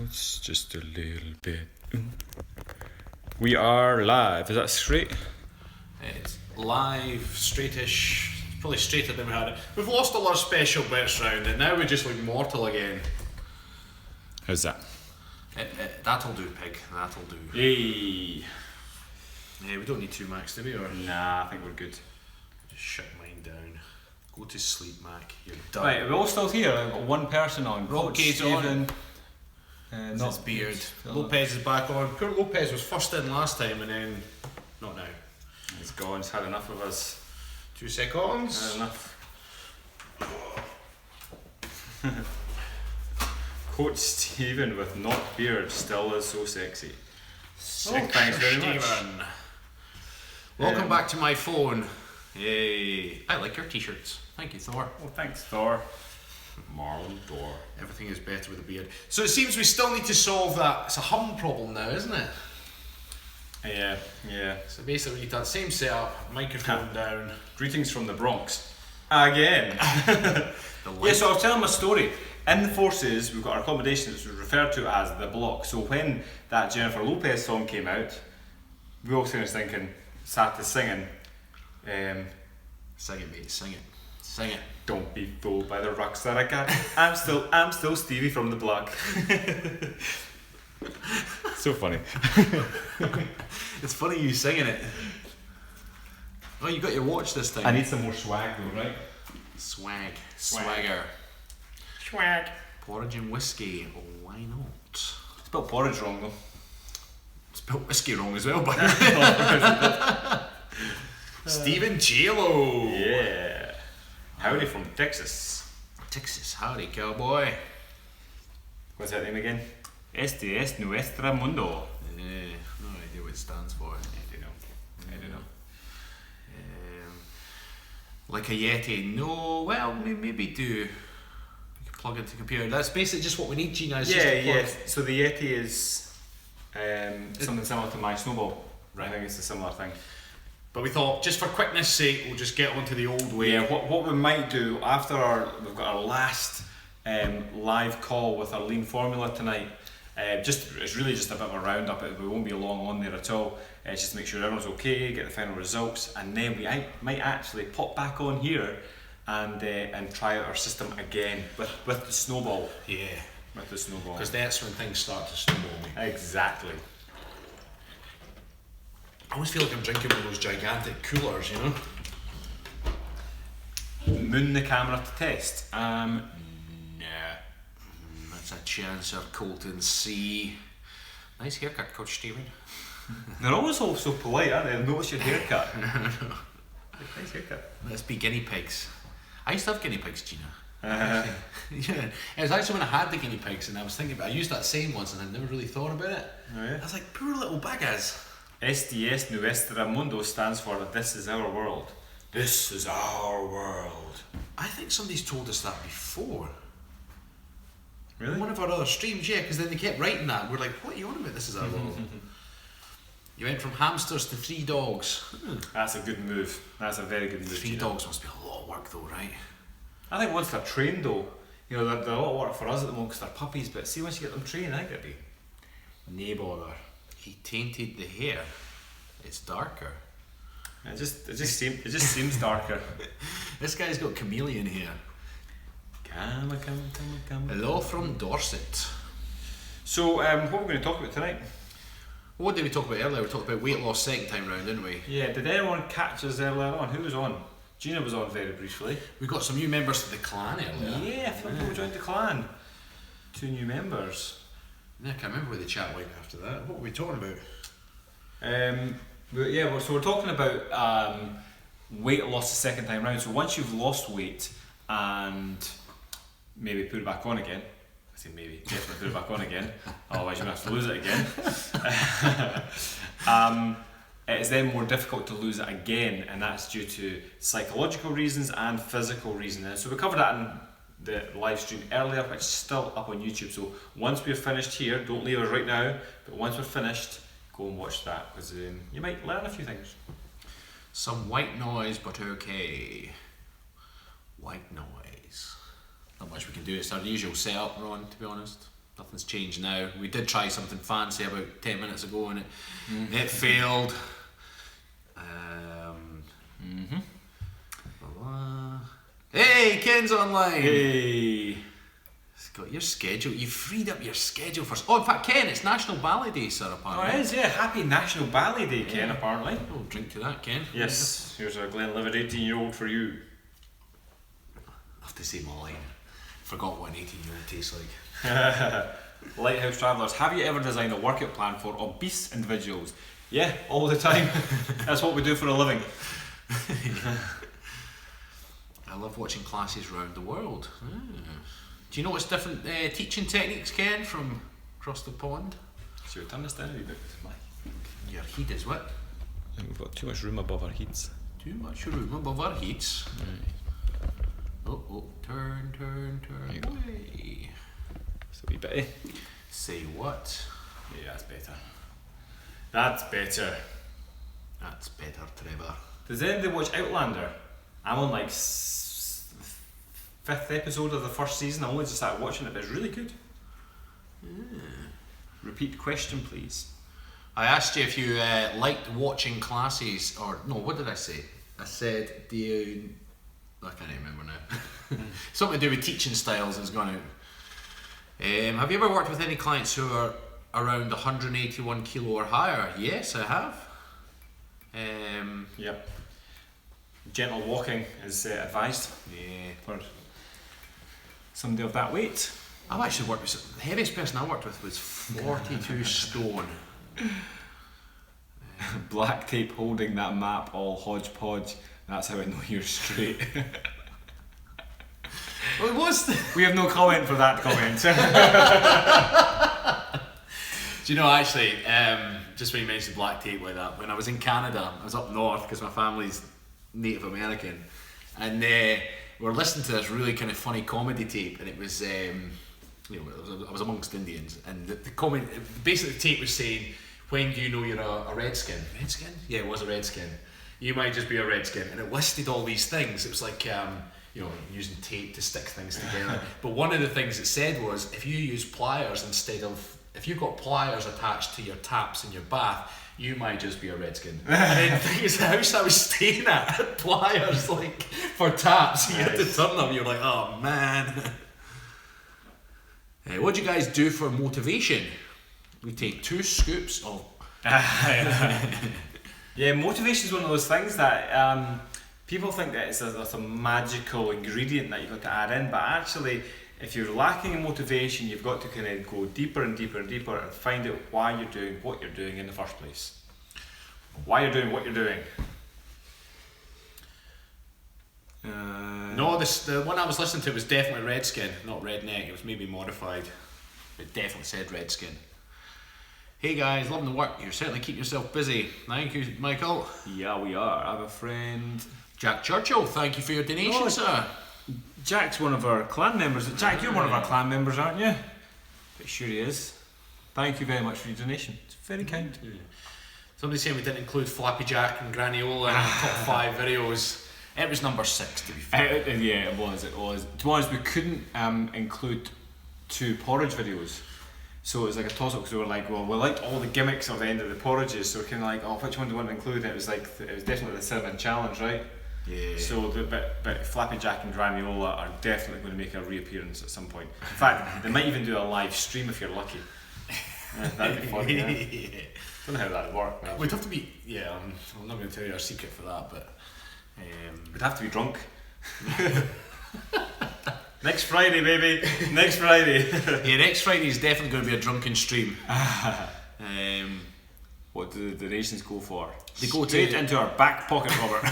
It's just a little bit. We are live. Is that straight? It's live, straightish. Probably straighter than we had it. We've lost all our special bits round and now we just look mortal again. How's that? That'll do, pig. That'll do. Hey. Yeah, we don't need two Macs, do we? Or Nah, I think we're good. just shut mine down. Go to sleep, Mac. You're done. Right, we're all still here. I've got one person on. Rob Gates on. Not his beard. Lopez is back on. Poor Lopez was first in last time and then not now. He's gone. He's had enough of us. 2 seconds. Had enough. Coach Stephen with not beard still is so sexy. Sick. Thanks very much. Stephen. Welcome back to my phone. Yay. I like your t-shirts. Thank you, Thor. Well, thanks, Thor. Marlon Thor. Everything is better with a beard. So it seems we still need to solve that. It's a hum problem now, isn't it? Yeah. So basically, we need that same setup, microphone down. Greetings from the Bronx. Again. Yeah, so I was telling my story. In the Forces, we've got our accommodation that's referred to as the block. So when that Jennifer Lopez song came out, we all started thinking, started singing. Sing it, mate. Sing it. Sing it. Don't be fooled by the rocks that I got. I'm still Stevie from the block. So funny. It's funny you singing it. Oh, you got your watch this time. I need some more swag though, right? Swag. Swagger. Swag. Porridge and whiskey. Oh, why not? Spelled porridge wrong though. Spelled whiskey wrong as well, but Stephen J-Lo. Yeah. Howdy from Texas. Texas, howdy, cowboy. What's that name again? Este es nuestro mundo. No idea what it stands for. I don't know. Like a Yeti. No, well, maybe do. We can plug into the computer. That's basically just what we need, Gina. It's just a plug. So the Yeti is something similar to my snowball. Right. I think it's a similar thing. But we thought, just for quickness sake, we'll just get onto the old way. Yeah, what we might do after we've got our last live call with our lean formula tonight. It's really just a bit of a roundup. We won't be long on there at all. Just to make sure everyone's okay, get the final results, and then we might actually pop back on here and try out our system again with the snowball. Yeah. With the snowball. Because that's when things start to snowball me. Exactly. I always feel like I'm drinking one of those gigantic coolers, you know? Moon the camera to test. Nah. That's a chance of Colton C. Nice haircut, Coach Stephen. They're always all so polite, aren't they? Notice your haircut. Nice haircut. Let's be guinea pigs. I used to have guinea pigs, Gina. Yeah, it was actually when I had the guinea pigs and I was thinking about I used that saying once and I never really thought about it. Oh, yeah? I was like, poor little beggars. STS Nuestra Mundo stands for This Is Our World. This is our world. I think somebody's told us that before. Really? On one of our other streams, yeah, because then they kept writing that. We're like, what are you on about? This is our world. You went from hamsters to 3 dogs. That's a good move. That's a very good move. 3 dogs must be a lot of work though, right? I think once they're trained though, you know, they're a lot of work for us at the moment because they're puppies, but see once you get them trained, I think it'd be nae bother. He tainted the hair. It's darker. It just seems darker. This guy's got chameleon hair. Come. Hello from Dorset. So, what we're going to talk about tonight? What did we talk about earlier? We talked about weight loss second time round, didn't we? Yeah, did anyone catch us earlier on? Who was on? Gina was on very briefly. We got some new members to the clan earlier. Yeah, a few people joined the clan. 2 new members. I can't remember where the chat went after that. What were we talking about? So we're talking about weight loss the second time round. So once you've lost weight and maybe put it back on again, I say maybe, definitely put it back on again, otherwise you're going to have to lose it again. It's then more difficult to lose it again, and that's due to psychological reasons and physical reasons. And so we covered that in the live stream earlier, which is still up on YouTube. So once we're finished here, don't leave us right now, but once we're finished, go and watch that because you might learn a few things. Some white noise, but okay. White noise. Not much we can do. It's our usual setup, Ron, to be honest. Nothing's changed now. We did try something fancy about 10 minutes ago and it failed. Hey, Ken's online. Hey. It's got your schedule. You freed up your schedule for. Oh, in fact, Ken, it's National Ballet Day, sir. Oh, Apparently. it is, yeah. Happy National Ballet Day, Ken, apparently. Oh, drink to that, Ken. Yes, here's a Glenlivet 18-year-old for you. I have to say my line. Forgot what an 18-year-old tastes like. Lighthouse Travellers, have you ever designed a workout plan for obese individuals? Yeah, all the time. That's what we do for a living. I love watching classes around the world. Do you know what's different teaching techniques, Ken, from across the pond? So we turn this down a wee bit. Your heat is what? I think we've got too much room above our heats. Too much room above our heats. Right. Oh, turn There you go. away. It's a wee bit, eh? Say what? Yeah, that's better. That's better. That's better, Trevor. Does anybody watch Outlander? I'm on like 5th episode of the first season. I only just started watching it, but it's really good. Repeat question, please. I asked you if you liked watching classes, or no, what did I say? I said, do you... I can't remember now. Something to do with teaching styles has gone out. Have you ever worked with any clients who are around 181 kilo or higher? Yes, I have. Yep. Gentle walking is advised. Yeah. For somebody of that weight. I've actually worked with, the heaviest person I worked with was 42 stone. Black tape holding that map all hodgepodge. That's how I know you're straight. Well, it was. We have no comment for that comment. Do you know, actually, just when you mentioned black tape like that, when I was in Canada, I was up north because my family's Native American, and we were listening to this really kind of funny comedy tape, and it was, I was amongst Indians, and the comment, basically the tape was saying, when do you know you're a redskin? Redskin? Yeah, it was a redskin. You might just be a redskin, and it listed all these things. It was like, using tape to stick things together. But one of the things it said was, if you use pliers instead of, if you've got pliers attached to your taps in your bath, you might just be a redskin. And then the thing is, the house I was staying at had pliers like for taps. You had to turn them. You're like, oh man. What do you guys do for motivation? We take 2 scoops of. Yeah, motivation is one of those things that people think that it's a magical ingredient that you've got to add in, but actually, if you're lacking in motivation, you've got to kind of go deeper and deeper and deeper and find out why you're doing what you're doing in the first place. Why you're doing what you're doing. No, the one I was listening to was definitely redskin, not redneck. It was maybe modified. It definitely said redskin. Hey guys, loving the work. You're certainly keeping yourself busy. Thank you, Michael. Yeah, we are. I have a friend, Jack Churchill. Thank you for your donation, sir. Jack's one of our clan members. Jack, you're one of our clan members, aren't you? Pretty sure he is. Thank you very much for your donation. It's very kind. Somebody saying we didn't include Flappy Jack and Graniola in the top 5 videos. It was number 6, to be fair. Yeah, it was. To be honest, we couldn't include 2 porridge videos. So it was like a toss-up because we were like, well, we liked all the gimmicks of the end of the porridges, so we're kind of like, oh, which one do you want to include? And it was like, it was definitely the cinnamon challenge, right? Yeah. So, but Flappy Jack and Graniola are definitely going to make a reappearance at some point. In fact, they might even do a live stream if you're lucky. That'd be fun, yeah. Don't know how that'd work. It would have to be, I'm not going to tell you our secret for that, but... We'd have to be drunk. Next Friday, baby. Next Friday. Yeah, next Friday is definitely going to be a drunken stream. What do the donations go for? They go straight into our back pocket, Robert.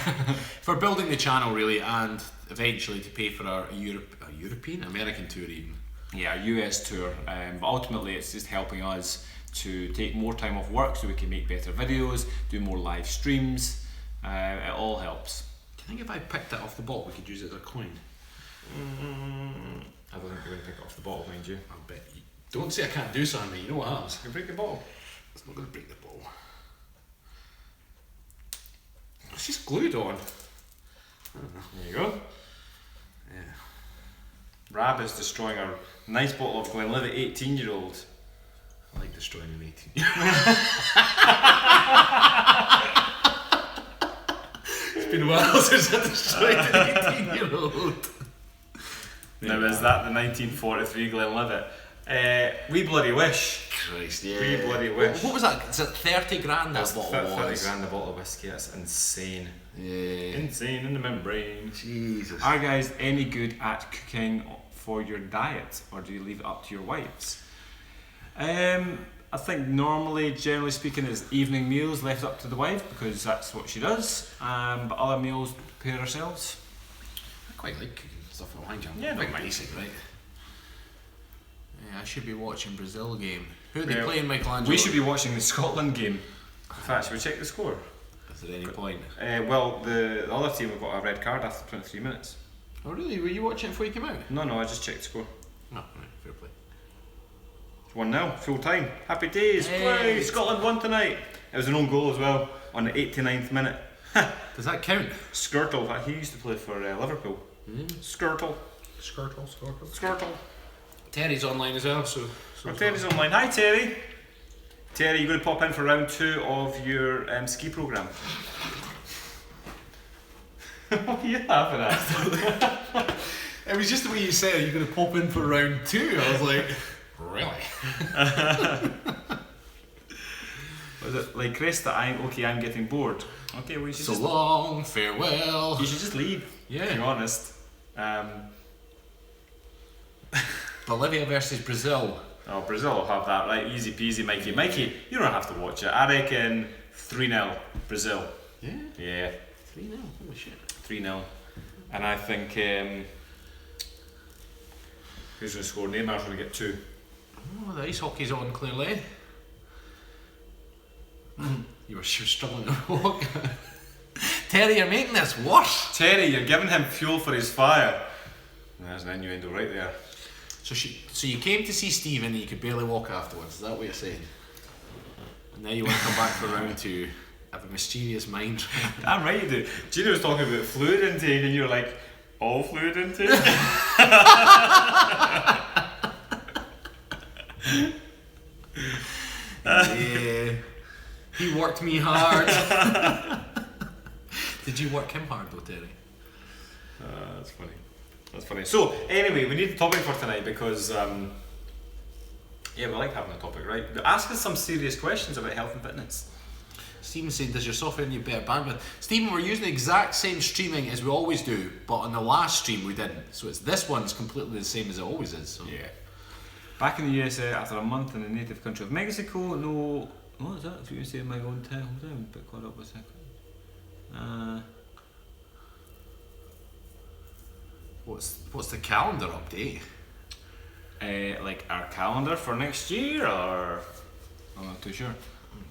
For building the channel, really, and eventually to pay for our European, American tour even. Yeah, our US tour. But ultimately, it's just helping us to take more time off work so we can make better videos, do more live streams. It all helps. Do you think if I picked it off the bottle, we could use it as a coin? I don't think you're going to pick it off the bottle, mind you. I bet you. Don't say I can't do something, mate. You know what happens? You break the bottle. It's not going to break the bottle. It's just glued on. I don't know. There you go. Yeah. Rab is destroying our nice bottle of Glenlivet 18-year-old. I like destroying an 18. It's been a while since I destroyed an 18-year-old. Now, is that the 1943 Glenlivet? We bloody wish. Christ, yeah. We bloody wish. What was that? Is it 30 grand that bottle 30 was? grand a bottle of whiskey, that's insane. Yeah. Insane in the membrane. Jesus. Are guys any good at cooking for your diet, or do you leave it up to your wives? I think normally, generally speaking, it's evening meals left up to the wife because that's what she does. But other meals prepare ourselves. I quite like cooking stuff at wine jam. Yeah, quite no. basic, right? Yeah, I should be watching Brazil game. Who are they Yeah. playing, Michelangelo? We should be watching the Scotland game. In fact, should we check the score? Is there any point? Well, the other team have got a red card after 23 minutes. Oh really? Were you watching it before you came out? No, I just checked the score. No, right, fair play. 1-0, full time. Happy days. Hey. Play. Scotland won tonight. It was an own goal as well on the 89th minute. Does that count? Skirtle, he used to play for Liverpool. Skirtle. Skirtle. Terry's online as well, so Well, Terry's online. Hi Terry. Terry, you're going to pop in for round 2 of your ski programme. What are you laughing at? It was just the way you said it, you're going to pop in for round 2. I was like, really? Was it like Cresta? I'm getting bored. Okay, well you should So just long, farewell. you should just leave. Yeah. To be honest. Bolivia versus Brazil. Oh, Brazil will have that right, easy peasy, Mikey. Mikey, you don't have to watch it. I reckon 3-0 Brazil. Yeah. Yeah, 3-0, holy shit. 3-0. And I think who's going to score? Neymar's going to get 2. Oh, the ice hockey's on clearly. You were sure struggling to walk. Terry, you're making this worse. Terry, you're giving him fuel for his fire. There's an innuendo right there. So you came to see Stephen and you could barely walk afterwards, is that what you're saying? And now you want to come back for round 2. Have a mischievous mind. I'm right, you do. Gina was talking about fluid intake and you were like, all fluid intake? Yeah. He worked me hard. Did you work him hard though, Terry? That's funny. That's funny. So, anyway, we need a topic for tonight because, we like having a topic, right? But ask us some serious questions about health and fitness. Stephen saying, does your software need better bandwidth? Stephen, we're using the exact same streaming as we always do, but on the last stream we didn't. So this one's completely the same as it always is. So. Yeah. Back in the USA, after a month in the native country of Mexico, no... What is that? If you can say in my own town, hold on, pick one up a second. What's the calendar update? Like our calendar for next year, or... I'm not too sure.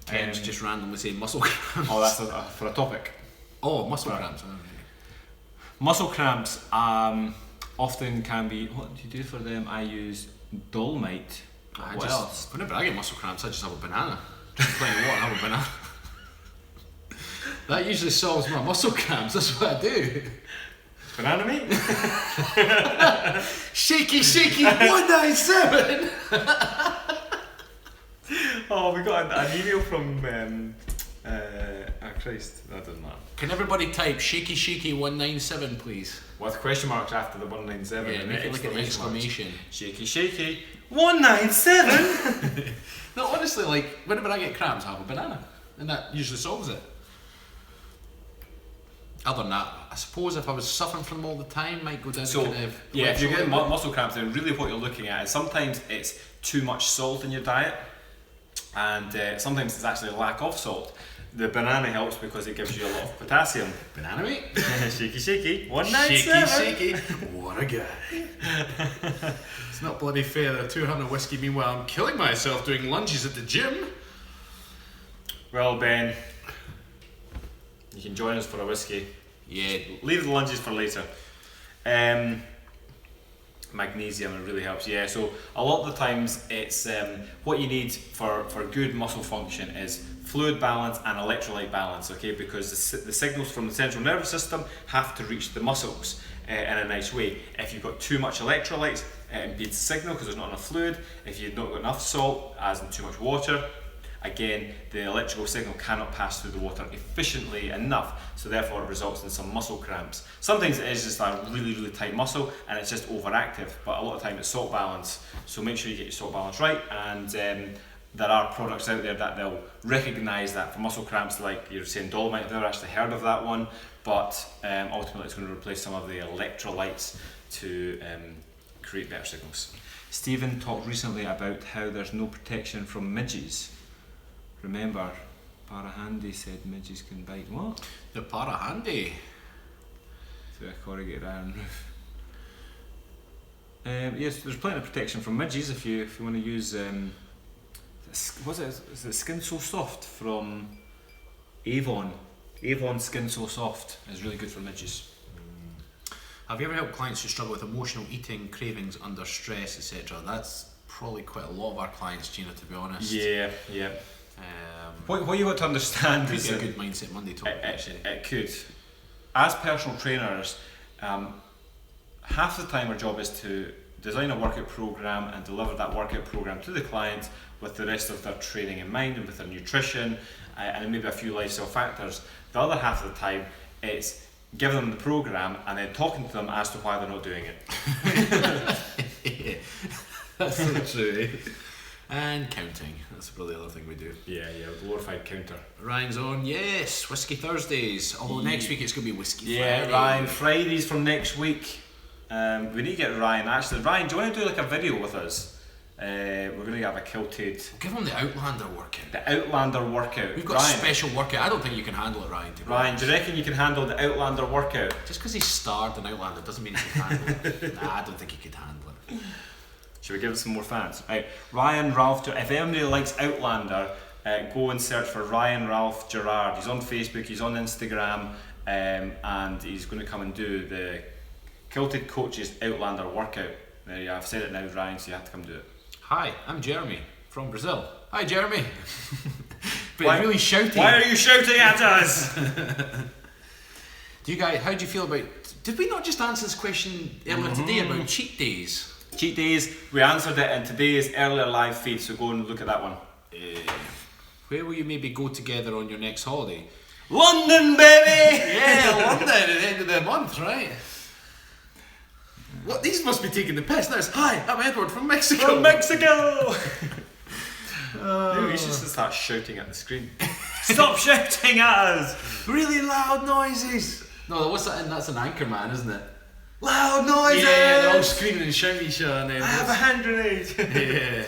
Ken's just randomly saying muscle cramps. Oh, that's for a topic. Oh, muscle Right. cramps. Oh, Muscle cramps often can be... What do you do for them? I use Dolmite. Whenever I get muscle cramps, I just have a banana. Just plain water, have a banana. That usually solves my muscle cramps. That's what I do. Banana meat? Shaky, shaky, 197. Oh, we got an email from... Christ, that doesn't matter. Can everybody type shaky, shaky 197, please? With question marks after the 197. Yeah, and make the it like an exclamation exclamation. marks. Shaky, shaky, 197! No, honestly, like, whenever I get cramps, I have a banana. And that usually solves it. Other than that, I suppose if I was suffering from them all the time, might go down So, to kind of... yeah, if you're getting muscle cramps, then really what you're looking at is sometimes it's too much salt in your diet, and sometimes it's actually a lack of salt. The banana helps because it gives you a lot of potassium. Banana meat? Shaky, shaky, 197! Shaky, shaky. What a guy. It's not bloody fair that 200 whiskey, meanwhile I'm killing myself doing lunges at the gym. Well, Ben, you can join us for a whiskey. Yeah. Leave the lunges for later. Magnesium, it really helps. Yeah, so a lot of the times it's what you need for good muscle function is fluid balance and electrolyte balance, okay, because the signals from the central nervous system have to reach the muscles. in a nice way. If you've got too much electrolytes, it impedes the signal because there's not enough fluid. If you've not got enough salt, as in too much water, again, the electrical signal cannot pass through the water efficiently enough, so therefore it results in some muscle cramps. Sometimes it is just a really, really tight muscle and it's just overactive, but a lot of time it's salt balance, so make sure you get your salt balance right. And there are products out there that they'll recognise that for muscle cramps, like you're saying Dolomite. I've never actually heard of that one, but ultimately it's going to replace some of the electrolytes to create better signals. Stephen talked recently about how there's no protection from midges. Remember, Parahandy said midges can bite. What? The Parahandy? Through a corrugated iron roof. Yes, there's plenty of protection from midges if you want to use. What's it? Is it Skin So Soft from Avon? Avon Skin So Soft is really good for midges. Have you ever helped clients who struggle with emotional eating, cravings under stress, etc.? That's probably quite a lot of our clients, Gina, to be honest. Yeah. What you got to understand could is be a good Mindset Monday topic. It could. As personal trainers, half the time our job is to design a workout program and deliver that workout program to the client with the rest of their training in mind and with their nutrition and maybe a few lifestyle factors. The other half of the time, it's giving them the program and then talking to them as to why they're not doing it. Yeah, that's so true. And counting. That's probably the other thing we do. Yeah, glorified counter. Ryan's on, yes, Whiskey Thursdays. Although next week it's going to be Whiskey Friday. Yeah, Ryan, Fridays from next week. We need to get Ryan. Actually, Ryan, do you want to do like a video with us? We're going to have a Kilted. Give him the Outlander workout. The Outlander workout. We've got Ryan, a special workout. I don't think you can handle it, Ryan. Ryan, do you reckon you can handle the Outlander workout? Just because he's starred in Outlander doesn't mean he can handle it. Nah, I don't think he could handle it. Should we give it some more fans? Right, Ryan Ralph. If anybody likes Outlander, go and search for Ryan Ralph Gerard. He's on Facebook, he's on Instagram, and he's going to come and do the Kilted Coaches Outlander workout. There you go. I've said it now, Ryan, so you have to come do it. Hi, I'm Jeremy from Brazil. Hi, Jeremy. But really shouting. Why are you shouting at us? Do you guys? How do you feel about? Did we not just answer this question earlier today about cheat days? Cheat days, we answered it in today's earlier live feed, so go and look at that one. Where will you maybe go together on your next holiday? London, baby! Yeah, London at the end of the month, right? What? These must be taking the piss. Now it's, hi, I'm Edward from Mexico. From Mexico! Maybe you should just start shouting at the screen. Stop shouting at us! Really loud noises! No, what's that? That's an anchor man, isn't it? Loud noises! Yeah, they're all screaming and shouting each other. And I have a hand grenade! Yeah.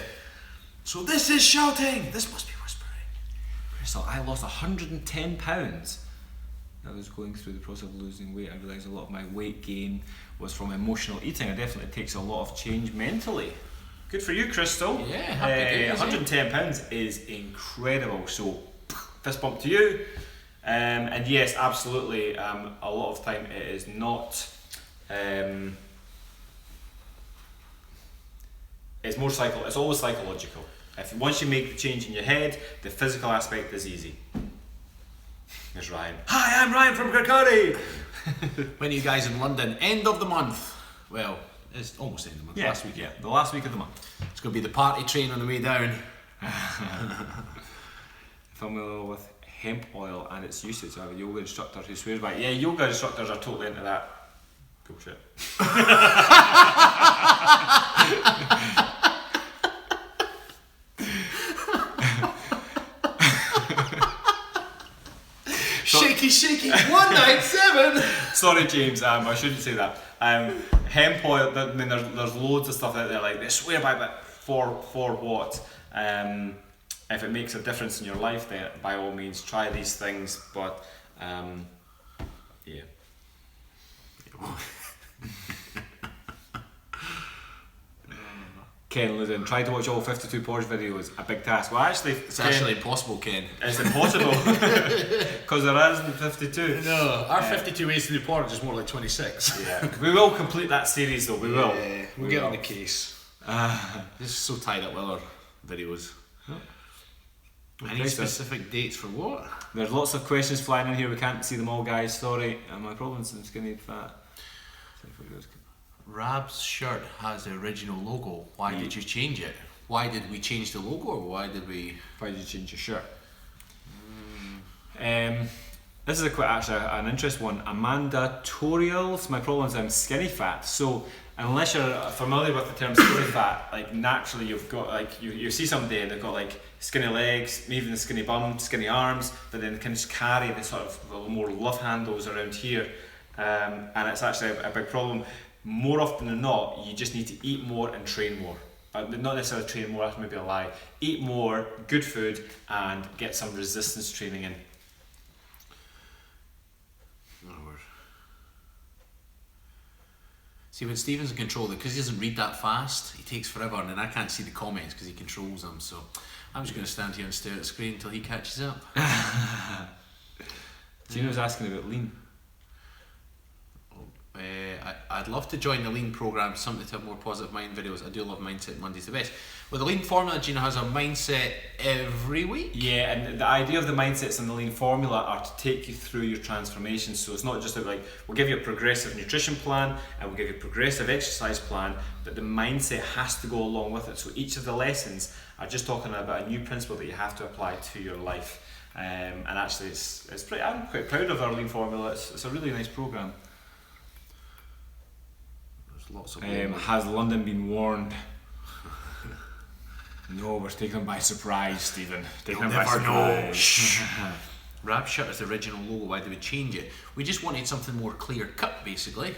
So this is shouting. This must be whispering. Crystal, I lost £110. I was going through the process of losing weight. I realised a lot of my weight gain was from emotional eating. It definitely takes a lot of change mentally. Good for you, Crystal. Yeah, happy days, £110 is incredible. So, fist bump to you. And yes, absolutely. A lot of time it is not. It's more It's always psychological. Once you make the change in your head, the physical aspect is easy. There's Ryan. Hi, I'm Ryan from Kirkcaldy. When are you guys in London? End of the month. Well, it's almost end of the month. Yeah, Last week. Yeah, the last week of the month. It's going to be the party train on the way down. Familiar with hemp oil and its usage. I have a yoga instructor who swears by it. Yeah, yoga instructors are totally into that. Cool shit. Shaky 197. Sorry, James. I shouldn't say that. Hemp oil. I mean, there's loads of stuff out there like they swear by that for what. If it makes a difference in your life, then by all means try these things. But yeah. Ken Luden, try to watch all 52 Porsche videos. A big task. Well, actually, it's actually impossible, Ken. It's impossible because there isn't 52. No, our 52 ways to do porridge is more like 26. Yeah, we will complete that series though. We will. We'll get on the case. Just so tied up with our videos. Any specific dates for what? There's lots of questions flying in here. We can't see them all, guys. Sorry. My problems in skinny fat. Rab's shirt has the original logo. Why did you change it? Why did we change the logo, or why did you change your shirt? This is actually an interesting one. Amanda Torials. My problem is I'm skinny fat. So unless you're familiar with the term skinny fat, like naturally you've got like you see somebody and they've got like skinny legs, maybe even a skinny bum, skinny arms, but then can just carry the sort of more love handles around here, and it's actually a big problem. More often than not, you just need to eat more and train more. Not necessarily train more, that's maybe a lie. Eat more, good food, and get some resistance training in. See, when Stephen's in control, because he doesn't read that fast, he takes forever, and then I can't see the comments because he controls them. So I'm just going to stand here and stare at the screen until he catches up. Gino's asking about lean. I'd love to join the lean program, something to have more positive mind videos. I do love Mindset Mondays the best. With the lean formula, Gino has a mindset every week. Yeah, and the idea of the mindsets and the lean formula are to take you through your transformation. So it's not just like we'll give you a progressive nutrition plan and we'll give you a progressive exercise plan, but the mindset has to go along with it. So each of the lessons are just talking about a new principle that you have to apply to your life. And actually, it's pretty. I'm quite proud of our lean formula. It's a really nice program. Lots of has London been warned? No, we're taking them by surprise, Stephen. Taking them by surprise. Rab's shirt is the original logo. Why did we change it? We just wanted something more clear cut, basically.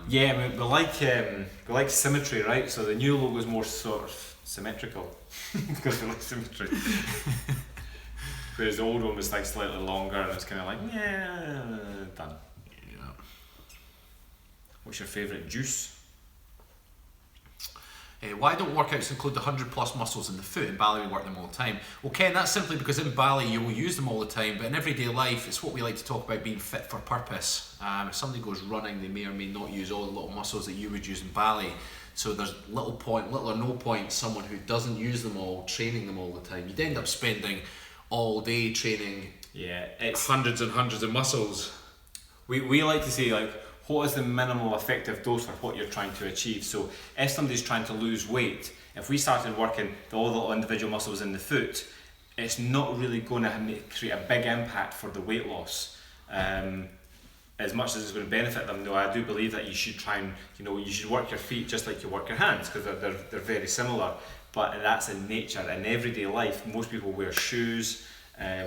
Yeah, we like symmetry, right? So the new logo is more sort of symmetrical because we like symmetry. Whereas the old one was like slightly longer and it's kind of like done. What's your favourite juice? Why don't workouts include the 100 plus muscles in the foot? In Bali we work them all the time. Well, Ken, that's simply because in Bali you will use them all the time, but in everyday life it's what we like to talk about being fit for purpose. If somebody goes running, they may or may not use all the little muscles that you would use in Bali. So there's little or no point someone who doesn't use them all training them all the time. You'd end up spending all day training it's hundreds and hundreds of muscles. We like to say like, what is the minimal effective dose for what you're trying to achieve? So if somebody's trying to lose weight, if we started working all the little individual muscles in the foot, it's not really going to create a big impact for the weight loss. As much as it's going to benefit them, though, I do believe that you should try and, you should work your feet just like you work your hands, because they're very similar. But that's in nature. In everyday life, most people wear shoes,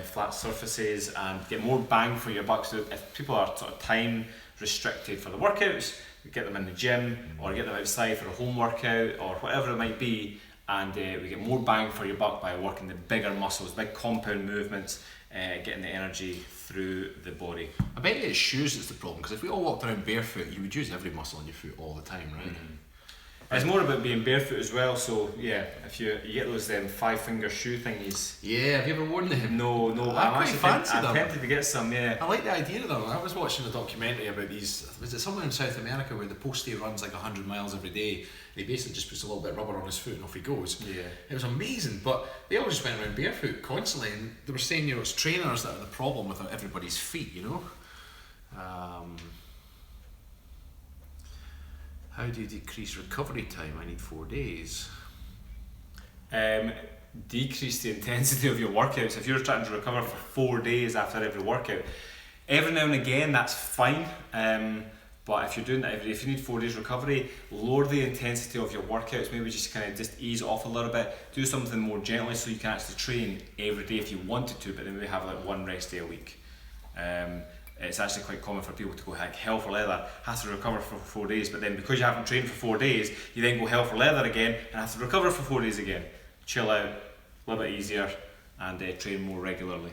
flat surfaces, and get more bang for your buck. So if people are sort of time restricted for the workouts, we get them in the gym or get them outside for a home workout or whatever it might be, and we get more bang for your buck by working the bigger muscles, big compound movements, getting the energy through the body. I bet it's shoes that's the problem, because if we all walked around barefoot, you would use every muscle in your foot all the time, right? Mm-hmm. It's more about being barefoot as well, so yeah, if you get those 5-finger shoe thingies. Yeah, have you ever worn them? No, I'm tempted to get some, yeah. I like the idea of them. I was watching a documentary about these, was it somewhere in South America where the postie runs like 100 miles every day, and he basically just puts a little bit of rubber on his foot and off he goes. Yeah. It was amazing, but they all just went around barefoot constantly, and they were saying, it's trainers that are the problem with everybody's feet, How do you decrease recovery time? I need 4 days. Decrease the intensity of your workouts. If you're trying to recover for 4 days after every workout, every now and again that's fine. But if you're doing that, if you need 4 days recovery, lower the intensity of your workouts. Maybe just ease off a little bit. Do something more gently so you can actually train every day if you wanted to, but then maybe have like one rest day a week. It's actually quite common for people to go like hell for leather, have to recover for 4 days, but then because you haven't trained for 4 days, you then go hell for leather again and have to recover for 4 days again. Chill out, a little bit easier, and train more regularly.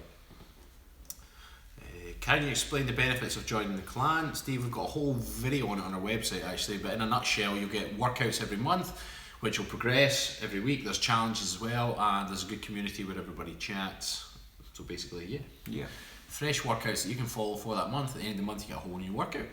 Can you explain the benefits of joining the clan? Steve, we've got a whole video on it on our website actually, but in a nutshell, you'll get workouts every month, which will progress every week. There's challenges as well, and there's a good community where everybody chats. So basically, yeah. Fresh workouts that you can follow for that month. At the end of the month, you get a whole new workout.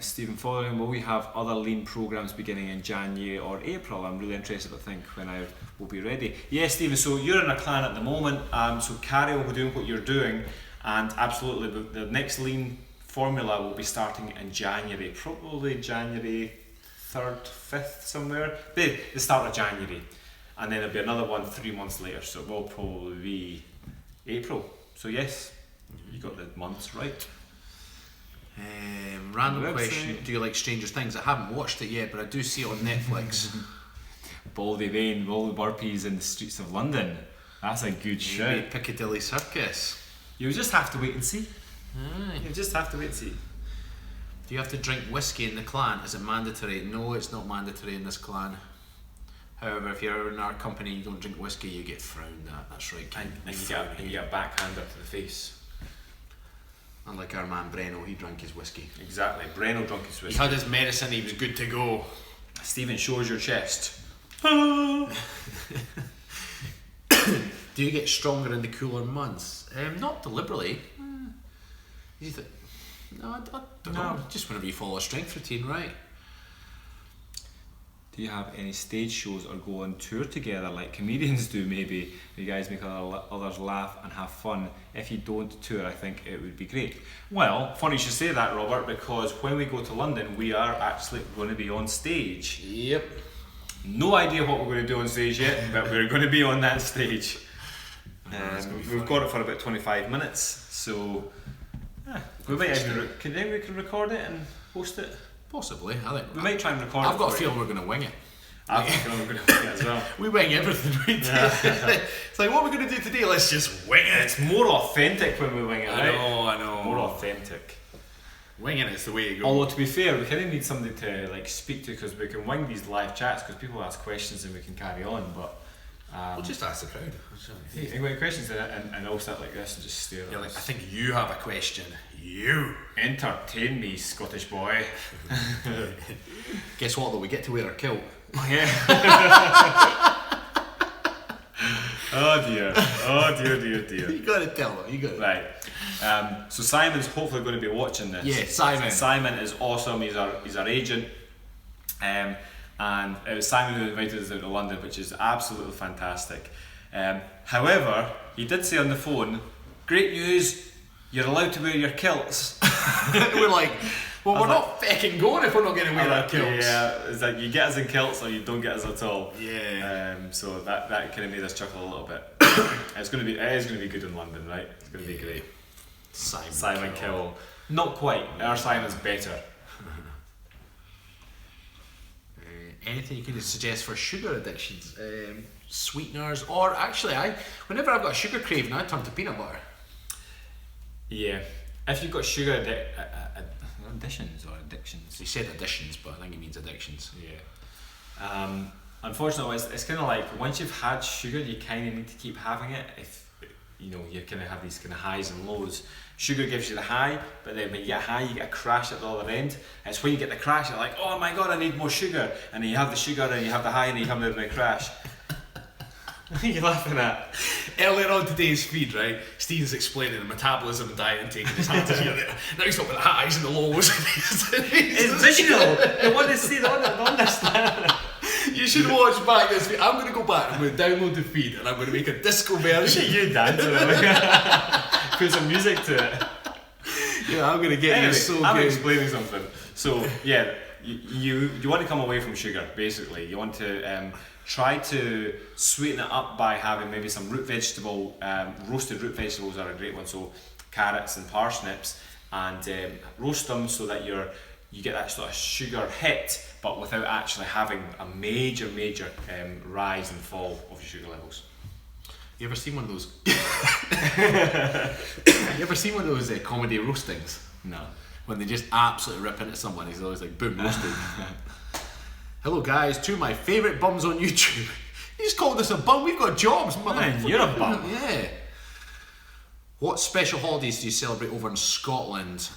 Stephen, following, will we have other lean programs beginning in January or April? I'm really interested to think when I will be ready. Yeah, Stephen, so you're in a clan at the moment, so carry on doing what you're doing, and absolutely the next lean Formula will be starting in January, probably January 3rd, 5th, somewhere. The start of January. And then there'll be another one 3 months later, so it will probably be April. So yes, you got the months right. Random question, do you like Stranger Things? I haven't watched it yet, but I do see it on Netflix. Baldy Rain, Baldy Burpees in the streets of London. That's a good show. Piccadilly Circus. You'll just have to wait and see. Aye. You'll just have to wait and see. Do you have to drink whiskey in the clan? Is it mandatory? No, it's not mandatory in this clan. However, if you're in our company and you don't drink whiskey, you get frowned at. That's right. And you get a backhand up to the face. Unlike our man Breno, he drank his whiskey. Exactly. Breno drank his He whiskey. had his medicine, he was good to go. Stephen, shows your chest. Do you get stronger in the cooler months? Not deliberately. No, I don't know. Just whenever you follow a strength routine, right? Do you have any stage shows or go on tour together like comedians do maybe? You guys make others laugh and have fun. If you don't tour, I think it would be great. Well, funny you should say that, Robert, because when we go to London, we are actually going to be on stage. Yep. No idea what we're going to do on stage yet, but we're going to be on that stage. We've got it for about 25 minutes, so we might even we can record it and post it. Possibly. I think We might try and record it. I've got a feeling we're going to wing it. I think we're going to wing it as well. We wing everything we do. It's like, what are we going to do today? Let's just wing it. It's more authentic when we wing it, right? I know. More authentic. Winging it's the way to go. Although to be fair, we kind of need somebody to like speak to because we can wing these live chats because people ask questions and we can carry on. But we'll just ask the crowd. hey, if you got any questions and I'll sit like this and just stare at You're us. like, I think you have a question. You Entertain me, Scottish boy. Guess what though? We get to wear our kilt. Yeah. Oh dear. You got to tell them. You got to. Right. So Simon's hopefully going to be watching this. Yeah, Simon. Simon is awesome. He's our agent. And it was Simon who invited us out to London, which is absolutely fantastic. However, he did say on the phone, "Great news, you're allowed to wear your kilts." We're like, well, we're not fucking going if we're not going to wear our kilts. Yeah, it's like you get us in kilts or you don't get us at all. Yeah. So that kind of made us chuckle a little bit. It is going to be good in London, right? It's going to be great. Simon Cowell. Not quite. Our Simon's better. Anything you can suggest for sugar addictions? Sweeteners, or actually, whenever I've got a sugar craving, I turn to peanut butter. Yeah. If you've got sugar additions or addictions. He said additions, but I think he means addictions. Yeah. Unfortunately, it's kind of like once you've had sugar, you kind of need to keep having it. If you know, you kind of have these kind of highs and lows. Sugar gives you the high, but then when you get a high, you get a crash at the other end. It's when you get the crash, you're like, oh my god, I need more sugar. And then you have the sugar, and you have the high, and you have the crash. What are you laughing at? Earlier on today's feed, right, Steve's explaining the metabolism and diet intake in his hands here. Now he's talking about the highs and the lows. It's visual. They want to see, they want to understand. You should watch back this feed. I'm going to go back, I'm going to download the feed, and I'm going to make a disco version. You dancing put some music to it. Yeah, I'm going to get you so I'm good. explaining something. So, yeah, you want to come away from sugar, basically. You want to try to sweeten it up by having maybe some root vegetable, roasted root vegetables are a great one, so carrots and parsnips, and roast them so that you get that sort of sugar hit, but without actually having a major rise and fall of your sugar levels. You ever seen one of those? You ever seen one of those comedy roastings? No. When they just absolutely rip into someone, he's always like, boom, roasted. Hello guys, two of my favourite bums on YouTube. You just called us a bum, we've got jobs, Man, you're a bum. Yeah. What special holidays do you celebrate over in Scotland?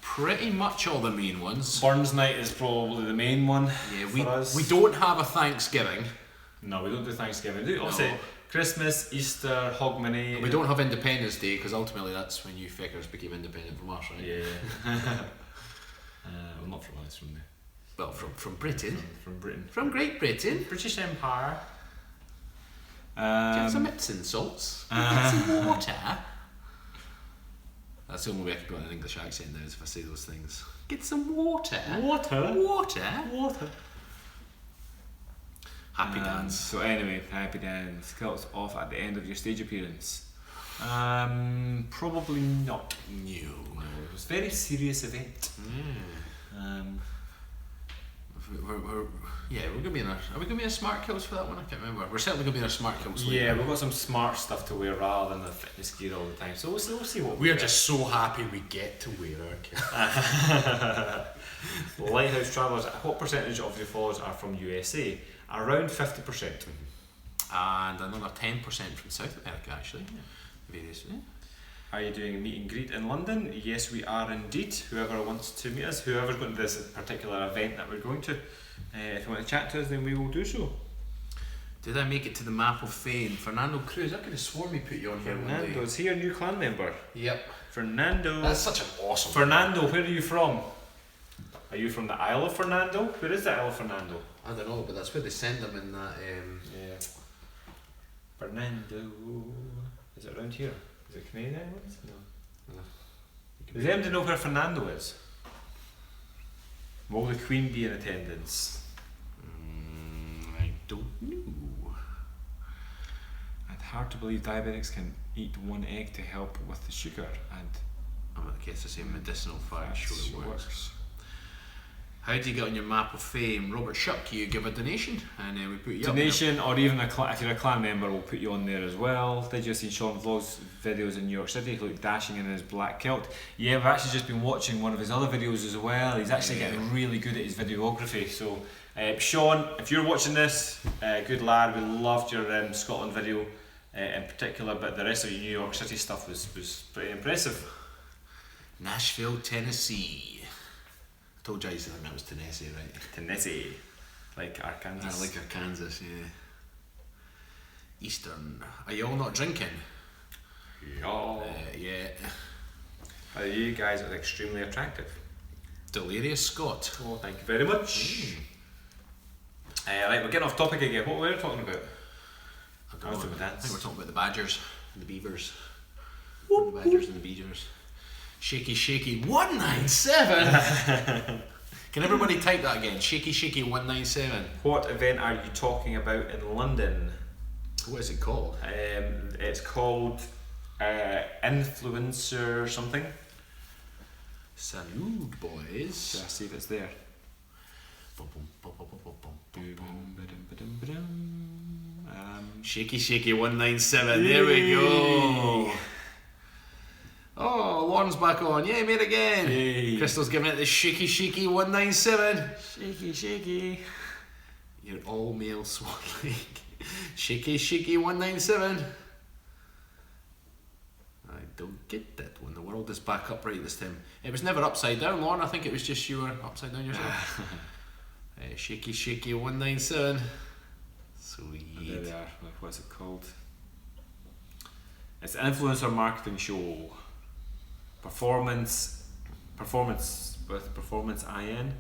Pretty much all the main ones. Burns Night is probably the main one for us. We don't have a Thanksgiving. No, we don't do Thanksgiving. We do obviously Christmas, Easter, Hogmanay. We don't have Independence Day because ultimately that's when you fuckers became independent from us, right? Yeah. Well, not from us, from there. Well, from Britain. From Britain. From Great Britain. British Empire. Do you have some Epsom salts? Some water. That's the only way I can put on an English accent now is if I say those things. Get some water. Water. Water. Water. Happy dance. So anyway, happy dance. Kilts off at the end of your stage appearance. Probably not. No. It was a very serious event. Yeah. We're gonna be in our. Are we gonna be in a smart kilts for that one? I can't remember. We're certainly gonna be in our smart kilts. Yeah, we've got some smart stuff to wear rather than the fitness gear all the time. So we'll see what we are just so happy we get to wear our kilts. Lighthouse Travellers, what percentage of your followers are from USA? Around 50%. And another 10% from South America, actually. Yeah. Various. Yeah. Are you doing a meet and greet in London? Yes, we are indeed. Whoever wants to meet us, whoever's going to this particular event that we're going to, if you want to chat to us, then we will do so. Did I make it to the map of fame? Fernando Cruz, I could have sworn we put you on here one day. Fernando, is he your new clan member? Yep. Fernando. That's such an awesome Fernando, where are you from? Are you from the Isle of Fernando? Where is the Isle of Fernando? I don't know, but that's where they send them in that. Yeah. Fernando. Is it around here? Is it Canadian Islands? No. Does anybody know where Fernando is? Will the Queen be in attendance? I don't know. It's hard to believe diabetics can eat one egg to help with the sugar, and I guess the same medicinal fact. Sure it works. How do you get on your map of fame? Robert Shuck, you give a donation and we put you donation up. Or even if you're a clan member, we'll put you on there as well. Did you see Sean Vlog's videos in New York City? He looked dashing in his black kilt. Yeah, we've actually just been watching one of his other videos as well. He's actually getting really good at his videography. So Sean, if you're watching this, good lad. We loved your Scotland video in particular, but the rest of your New York City stuff was pretty impressive. Nashville, Tennessee. I told you I used to think that was Tennessee, right? Tennessee, like Arkansas. I like Arkansas, yeah. Eastern. Are you all not drinking? Yeah. You guys are extremely attractive. Delirious Scott. Oh, thank you very much. Right, we're getting off topic again. What were we talking about? I think we're talking about the Badgers and the Beavers. Whoop, the Badgers and the Beavers. Shaky Shaky 197. Can everybody type that again? Shaky Shaky 197. What event are you talking about in London? What is it called? It's called Influencer something. Salute, boys. Let's see if it's there. Shaky Shaky 197. There we go. Oh, Lauren's back on. Yay, mate again. Hey. Crystal's giving it the Shaky Shaky 197. Shaky Shaky. You're all male Swan League. Shaky Shaky 197. I don't get that one. The world is back upright this time. It was never upside down, Lauren. I think it was just you were upside down yourself. Shaky Shaky 197. Sweet. There they are. What's it called? It's an influencer marketing show. Performance with Performance IN.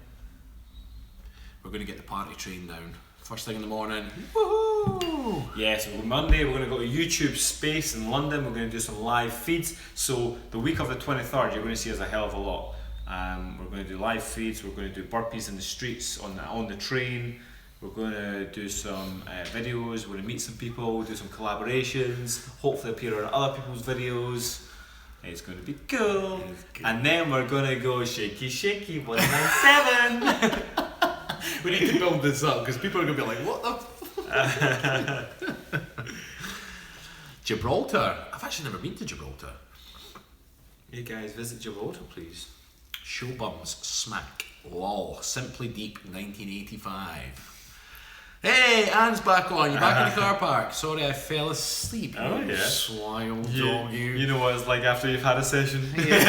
We're going to get the party train down. First thing in the morning. Woohoo! Yeah, so Monday we're going to go to YouTube Space in London. We're going to do some live feeds. So the week of the 23rd, you're going to see us a hell of a lot. We're going to do live feeds. We're going to do burpees in the streets on the train. We're going to do some videos. We're going to meet some people. Do some collaborations. Hopefully appear on other people's videos. It's going to be cool. And then we're going to go Shaky Shaky 197. We need to build this up because people are going to be like, what the Gibraltar. I've actually never been to Gibraltar. Hey guys, visit Gibraltar please. Show bums smack. Lol. Simply Deep 1985. Hey, Anne's back on. You're back in the car park. Sorry, I fell asleep. Oh, you yeah. Sly old dog, you. You know what it's like after you've had a session. Yeah.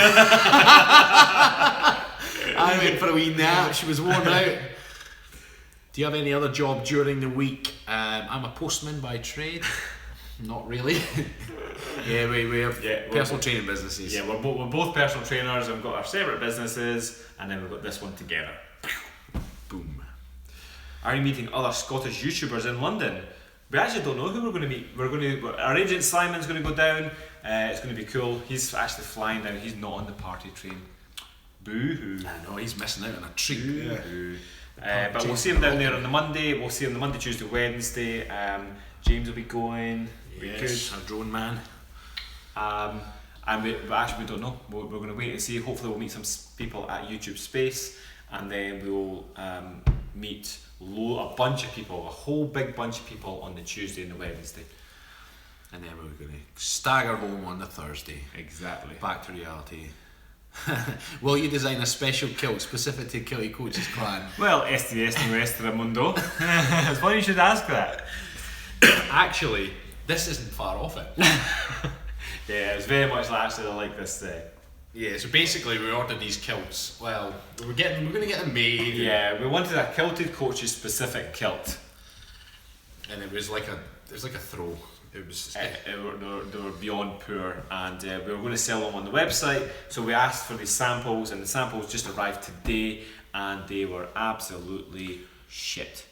I went for a wee nap. She was worn out. Do you have any other job during the week? I'm a postman by trade. Not really. Yeah, we have personal training businesses. Yeah, we're both personal trainers and we've got our separate businesses and then we've got this one together. Boom. Are you meeting other Scottish YouTubers in London? We actually don't know who we're going to meet. Our agent Simon's going to go down. It's going to be cool. He's actually flying down. He's not on the party train. Boo-hoo. I know, he's missing out on a treat. Boo-hoo. But we'll see him down there on the Monday. We'll see him the Monday, Tuesday, Wednesday. James will be going. Yes, our drone man. But actually we don't know. We're going to wait and see. Hopefully we'll meet some people at YouTube Space, and then we'll meet a bunch of people, a whole big bunch of people on the Tuesday and the Wednesday. And then we're going to stagger home on the Thursday. Exactly. Back to reality. Will you design a special kilt specific to Kilty Coach's clan? Well, STS Nuestra Mundo. It's funny you should ask that. Actually, this isn't far off it. Yeah, it's very much actually like this. Yeah, so basically we ordered these kilts. Well, we're going to get them made. Yeah, we wanted a Kilted Coaches specific kilt. And it was like a throw. It was They were beyond poor, and we were going to sell them on the website, so we asked for these samples, and the samples just arrived today, and they were absolutely shit.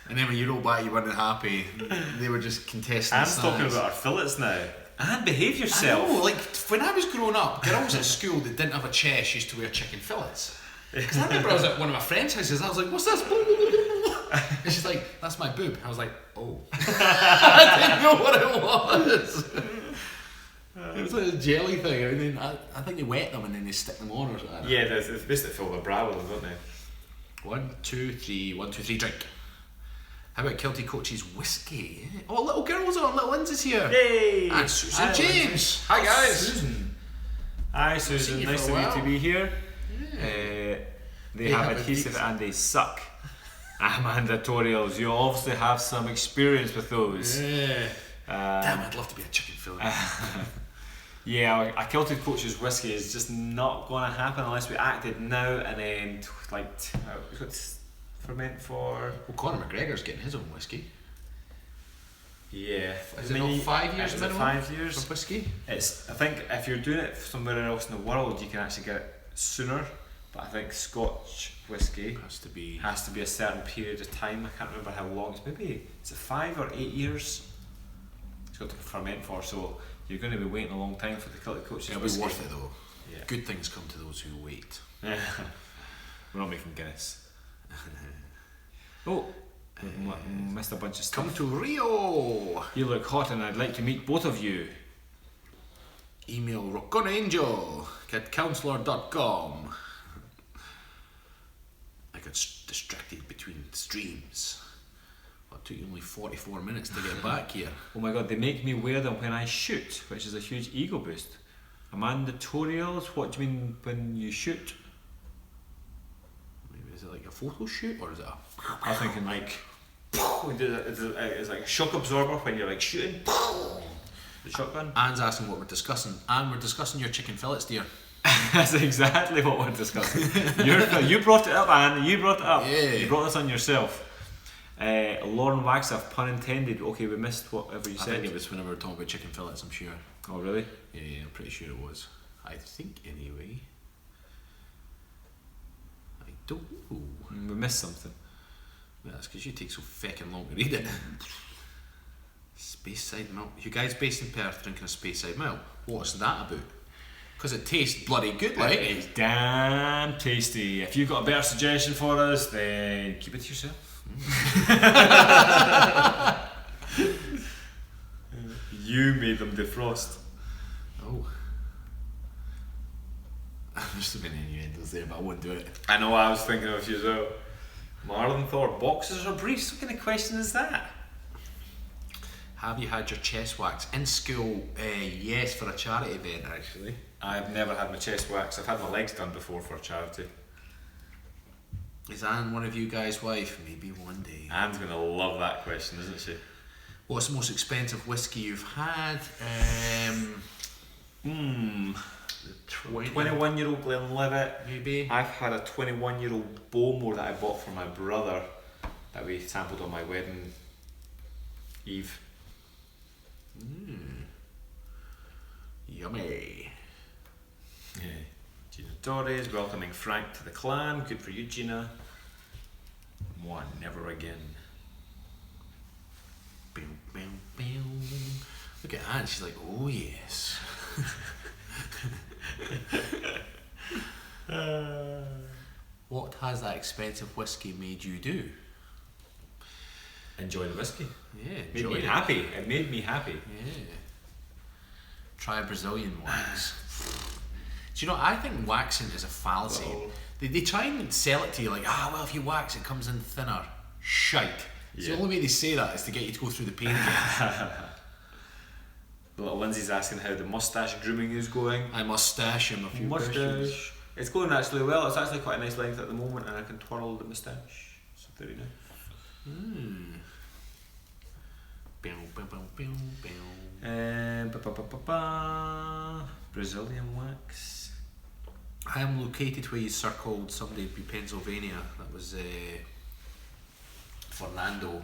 And then when you roll back, you weren't happy. They were just contesting. I'm talking about our fillets now. And behave yourself. I know, like when I was growing up, girls at school that didn't have a chest used to wear chicken fillets. Because I remember I was at one of my friends' houses, I was like, what's this? And she's like, that's my boob. I was like, oh. I didn't know what it was. It was like a jelly thing. I mean, I think they wet them and then they stick them on or something. Yeah, they basically fill their bra with them, don't they? 1, 2, 3, 1, 2, 3, drink. How about Kilty Coach's whiskey? Oh, little girl's on, little Lindsay's here. Yay! And Susan Hi, James. Lindsay. Hi guys. Susan. Hi Susan, you nice for a of you while. to be here. Yeah. They have adhesive and they suck. Amanda tutorials, you obviously have some experience with those. Yeah. Damn, I'd love to be a chicken fillet. Yeah, a Kilted Coach's whiskey is just not going to happen unless we acted now and then ferment for. Well, Conor McGregor's getting his own whiskey. Yeah. Is it not 5 years is it minimum 5 years? for whiskey? I think if you're doing it somewhere else in the world, you can actually get it sooner. But I think Scotch whiskey Has to be a certain period of time. I can't remember how long. It's maybe, is it 5 or 8 years? It's got to ferment for. So you're going to be waiting a long time for the Kilted Coach's It'll whiskey. be worth it though. Yeah. Good things come to those who wait. We're not making Guinness. Oh, missed a bunch of stuff. Come to Rio. You look hot and I'd like to meet both of you. Email rockonangel@counselor.com. I got distracted between streams. Well, it took you only 44 minutes to get back here. Oh my god, they make me wear them when I shoot, which is a huge ego boost. Amanda tutorials, what do you mean when you shoot? Maybe is it like a photo shoot or is it a... I'm thinking like, it's like a shock absorber when you're like shooting. The shotgun. Anne's asking what we're discussing. Anne, we're discussing your chicken fillets, dear. That's exactly what we're discussing. You brought it up, Anne. You brought it up. Yeah. You brought this on yourself. Lauren Wagstaff, pun intended. Okay, we missed whatever you I said. think it was whenever we were talking about chicken fillets, I'm sure. Oh, really? Yeah, I'm pretty sure it was. I think anyway. I don't know. We missed something. Well, that's because you take so feckin' long to read it. Speyside milk. You guys based in Perth drinking a Speyside milk? What's that about? Because it tastes bloody good, like. It's damn tasty. If you've got a better suggestion for us, then keep it to yourself. You made them defrost. Oh. There's so many innuendos there, but I won't do it. I know, I was thinking of you as well. Marlon Thor, boxers or briefs? What kind of question is that? Have you had your chest waxed in school? Yes, for a charity event, actually. I've never had my chest waxed. I've had my legs done before for a charity. Is Anne one of you guys' wife? Maybe one day. Anne's going to love that question, isn't she? What's the most expensive whiskey you've had? 21-year-old Glenlivet. Maybe. I've had a 21-year-old Bowmore that I bought for my brother that we sampled on my wedding eve. Yummy. Yeah. Gina Torres welcoming Frank to the clan. Good for you, Gina. one, never again. Bow, bow, bow. Look at Anne, she's like, oh yes. What has that expensive whiskey made you do? Enjoy the whiskey. Yeah, Made enjoy me it. happy. It made me happy. Yeah. Try a Brazilian wax. Do you know, I think waxing is a fallacy. Uh-oh. They try and sell it to you like, well, if you wax, it comes in thinner. Shite. Yeah. The only way they say that is to get you to go through the pain again. Little Lindsay's asking how the mustache grooming is going. I mustache him a few questions. It's going actually well. It's actually quite a nice length at the moment, and I can twirl the moustache. So very nice. Brazilian wax. I am located where you circled somebody be Pennsylvania. That was Fernando.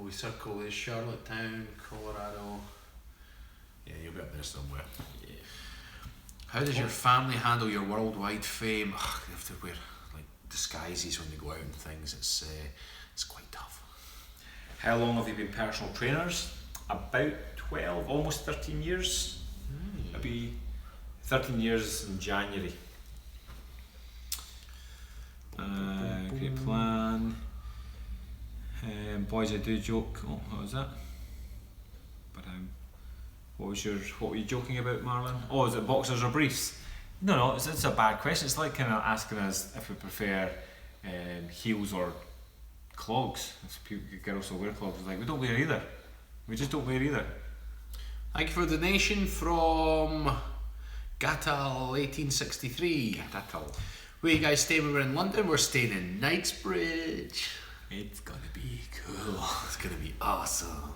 We circle is Charlottetown, Colorado. Yeah, you'll be up there somewhere. Yeah. How does your family handle your worldwide fame? They have to wear like disguises when they go out and things. It's quite tough. How long have you been personal trainers? About 12, almost 13 years. It'll be 13 years in January. Great plan. Boys, I do joke. Oh, what was that? But what were you joking about, Marlon? Oh, is it boxers or briefs? No, it's a bad question. It's like kind of asking us if we prefer heels or clogs. If girls will wear clogs, it's like we don't wear either. We just don't wear either. Thank you for the donation from Gatal 1863. Gatal. Where you guys stay when we're in London? We're staying in Knightsbridge. It's gonna be cool. It's gonna be awesome.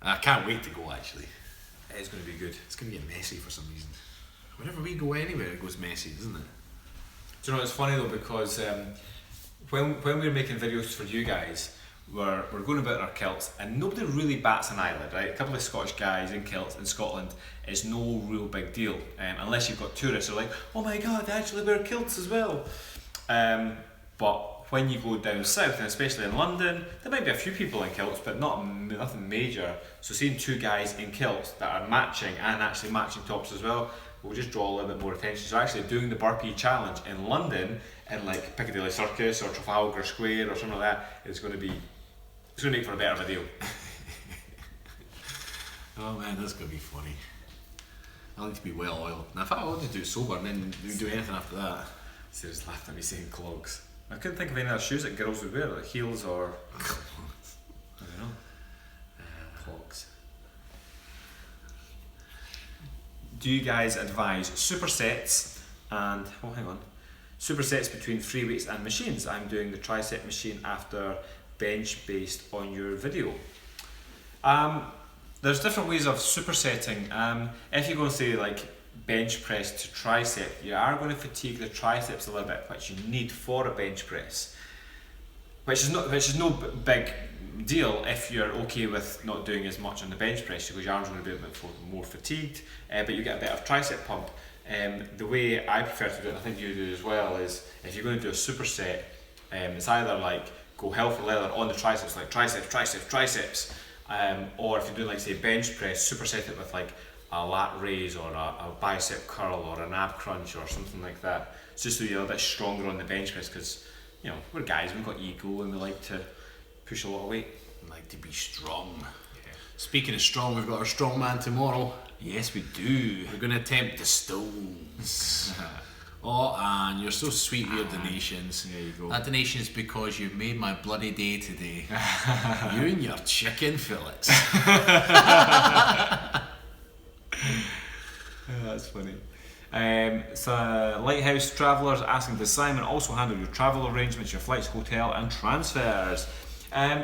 I can't wait to go actually. It's gonna be good. It's gonna get messy for some reason. Whenever we go anywhere, it goes messy, doesn't it? Do you know, it's funny though, because when we're making videos for you guys, we're going about in our kilts and nobody really bats an eyelid, right? A couple of Scottish guys in kilts in Scotland is no real big deal, unless you've got tourists who are like, oh my god, they actually wear kilts as well. But when you go down south, and especially in London, there might be a few people in kilts, but nothing major. So seeing two guys in kilts that are matching and actually matching tops as well will just draw a little bit more attention. So actually doing the burpee challenge in London, in like Piccadilly Circus or Trafalgar Square or something like that, it's going to make for a better video. Oh man, that's going to be funny. I'll need to be well oiled. Now, in fact, I'll just do it sober and then do anything after that. So just laughed at me saying clogs. I couldn't think of any other shoes that girls would wear, like heels or I don't know. Clogs. Do you guys advise supersets and supersets between free weights and machines? I'm doing the tricep machine after bench based on your video. There's different ways of supersetting. If you go and say like bench press to tricep, you are going to fatigue the triceps a little bit, which you need for a bench press, which is no big deal if you're okay with not doing as much on the bench press, because your arms are going to be a bit more fatigued, but you get a bit of tricep pump. The way I prefer to do it, and I think you do as well, is if you're going to do a superset, it's either like go hell for leather on the triceps, like triceps, or if you're doing like say bench press, superset it with like a lat raise or a bicep curl or an ab crunch or something like that. It's just so you're a bit stronger on the bench press, because you know we're guys, we've got ego and we like to push a lot of weight. We like to be strong. Yeah. Speaking of strong, we've got our strong man tomorrow. Yes, we do. We're going to attempt the stones. Oh, and you're so sweet with your donations. There you go. That donation is because you made my bloody day today. You and your chicken fillets. That's funny. So Lighthouse Travellers asking, does Simon also handle your travel arrangements, your flights, hotel and transfers?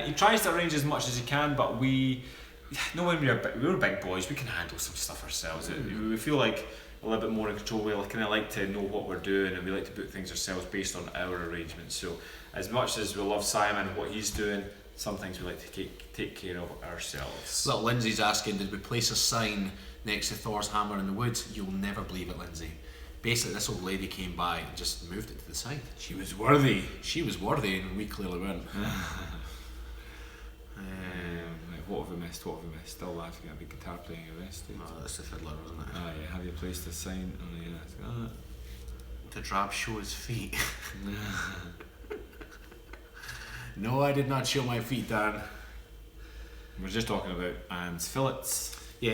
He tries to arrange as much as he can, but when we're big boys, we can handle some stuff ourselves. We feel like a little bit more in control. We kind of like to know what we're doing, and we like to book things ourselves based on our arrangements. So as much as we love Simon and what he's doing, some things we like to take care of ourselves. Little Lindsay's asking, did we place a sign next to Thor's hammer in the woods? You'll never believe it, Lindsay. Basically, this old lady came by and just moved it to the side. She was worthy. She was worthy, and we clearly weren't. Like, what have we missed? What have we missed? Still laughing at the guitar playing arrested. Oh, that's the fiddler, wasn't it? Ah, yeah. Have you placed a sign? Oh, yeah. To Drab show his feet. No, I did not show my feet, Dan. We're just talking about Anne's fillets. Yeah,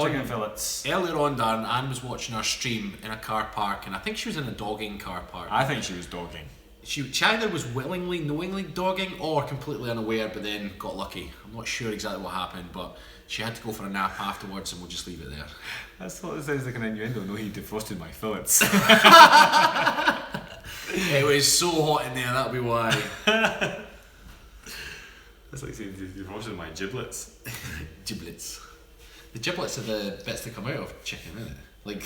Chicken fillets. Earlier on, Dan, Anne was watching our stream in a car park, and I think she was in a dogging car park. I think she was dogging. She either was willingly, knowingly dogging, or completely unaware, but then got lucky. I'm not sure exactly what happened, but she had to go for a nap afterwards, and we'll just leave it there. That's what it sounds like an innuendo. No, he defrosted my fillets. It was so hot in there, that'll be why. That's like saying he defrosted my giblets. Giblets. The giblets are the bits that come out of chicken, isn't it? Like...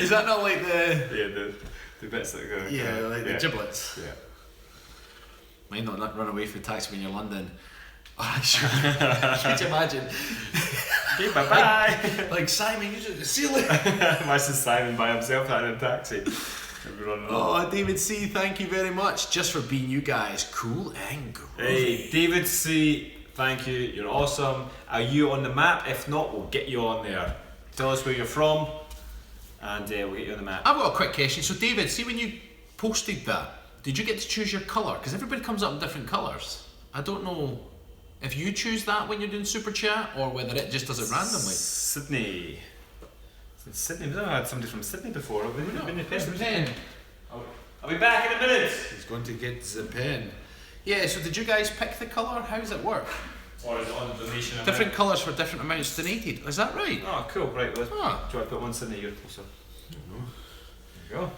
Is that not like the... Yeah, the bits that go... Yeah, like the giblets. Yeah. Might not run away from the taxi when you're in London. Oh, sure. Could you imagine? Okay, bye-bye. Like, Simon, you just seal it. Imagine Simon by himself out in a taxi. Oh, David C, thank you very much just for being you guys cool and groovy. Hey, David C, thank you. You're awesome. Are you on the map? If not, we'll get you on there. Tell us where you're from, and we'll get you on the map. I've got a quick question. So, David, see when you posted that, did you get to choose your colour? Because everybody comes up in different colours. I don't know if you choose that when you're doing Super Chat, or whether it just does it randomly. Sydney. Sydney. We've never had somebody from Sydney before. Where's the pen? I'll be back in a minute. He's going to get the pen. Yeah, so did you guys pick the colour? How does it work? Or is it on the donation? Different colours for different amounts donated. Is that right? Oh, cool. Right. Let's, Ah. Do you want to put one Sydney? You're closer. There you go.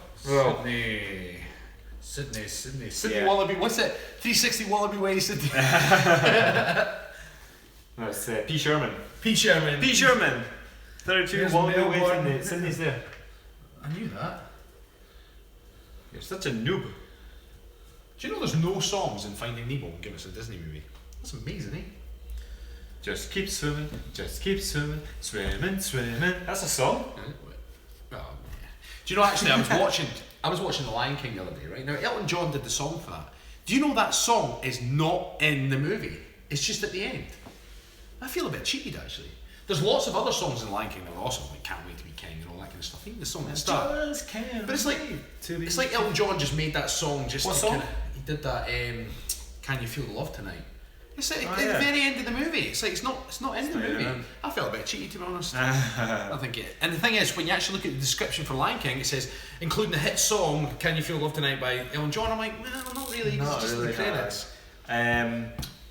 Sydney. Sydney Yeah. Wallaby. What's it? 360 Wallaby Way, Sydney. That's P. Sherman. P. Sherman. P. Sherman. 32 There's Wallaby Way, Melbourne. Sydney. Sydney's there. I knew that. You're such a noob. Do you know there's no songs in Finding Nemo? Give us a Disney movie. That's amazing, eh? Just keep swimming, swimming. That's a song. Oh, yeah. Do you know, actually, I was watching The Lion King the other day, right? Now, Elton John did the song for that. Do you know that song is not in the movie? It's just at the end. I feel a bit cheated, actually. There's lots of other songs in The Lion King that were awesome, like Can't Wait to Be King and all that kind of stuff. Even the song at the start. But it's like Elton John just made that song just What to song? kinda, he did that, Can You Feel the Love Tonight? It's like at yeah. the very end of the movie. It's like it's not in the not movie. in. I felt a bit cheated, to be honest. I think it. And the thing is, when you actually look at the description for Lion King, it says including the hit song "Can You Feel Love Tonight" by Elton John. I'm like, well, not really. Not It's just really, the credits.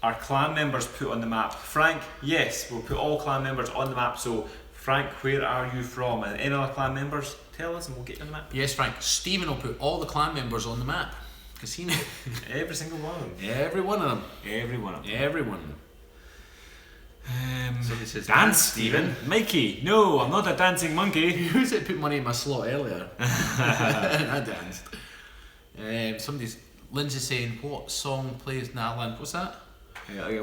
Our clan members put on the map. Frank, yes, we'll put all clan members on the map. So, Frank, where are you from? And any other clan members, tell us and we'll get you on the map. Yes, Frank. Stephen will put all the clan members on the map because he knows Every single one of them. every one of them. Every one of them. Every one of them. Somebody says Dance, Stephen. Mikey, no, I'm not a dancing monkey. Who's it put money in my slot earlier? I danced. Lindsay saying, what song plays Natalie? What's that?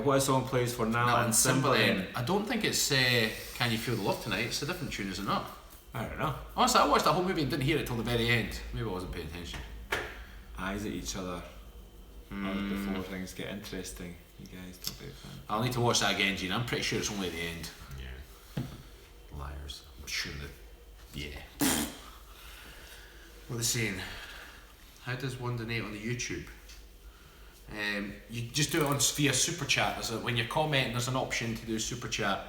What song plays for Nala and Cymbeline? I don't think it's Can You Feel the Love Tonight. It's a different tune, is it not? I don't know. Honestly, I watched that whole movie and didn't hear it till the very end. Maybe I wasn't paying attention. Eyes at each other. Before things get interesting. You guys don't be a fan. I'll need to watch that again, Gene. I'm pretty sure it's only at the end. Yeah. Liars. I'm sure that. Yeah. What are they saying? How does one donate on the YouTube? You just do it on via super chat. When you're commenting, there's an option to do super chat.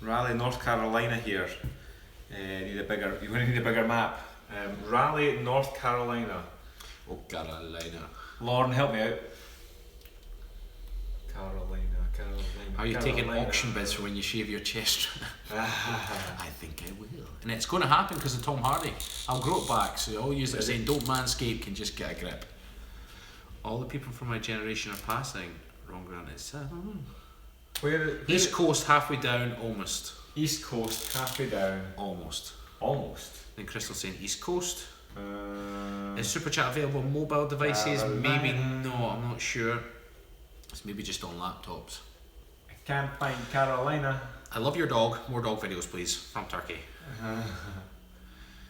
Raleigh, North Carolina here. You're going to need a bigger map. Raleigh, North Carolina. Oh, Carolina. Lauren, help me out. Carolina. Are you taking auction bids for when you shave your chest? I think I will. And it's going to happen because of Tom Hardy. I'll grow it back, so all you are saying, don't manscape, can just get a grip. All the people from my generation are passing. Wrong ground, it's Where East Coast, halfway down, almost. East Coast, halfway down. Almost. Almost. Then Crystal saying East Coast. Is Super Chat available on mobile devices? Maybe no, I'm not sure. It's maybe just on laptops. I Can't find Carolina. I love your dog. More dog videos, please, from Turkey.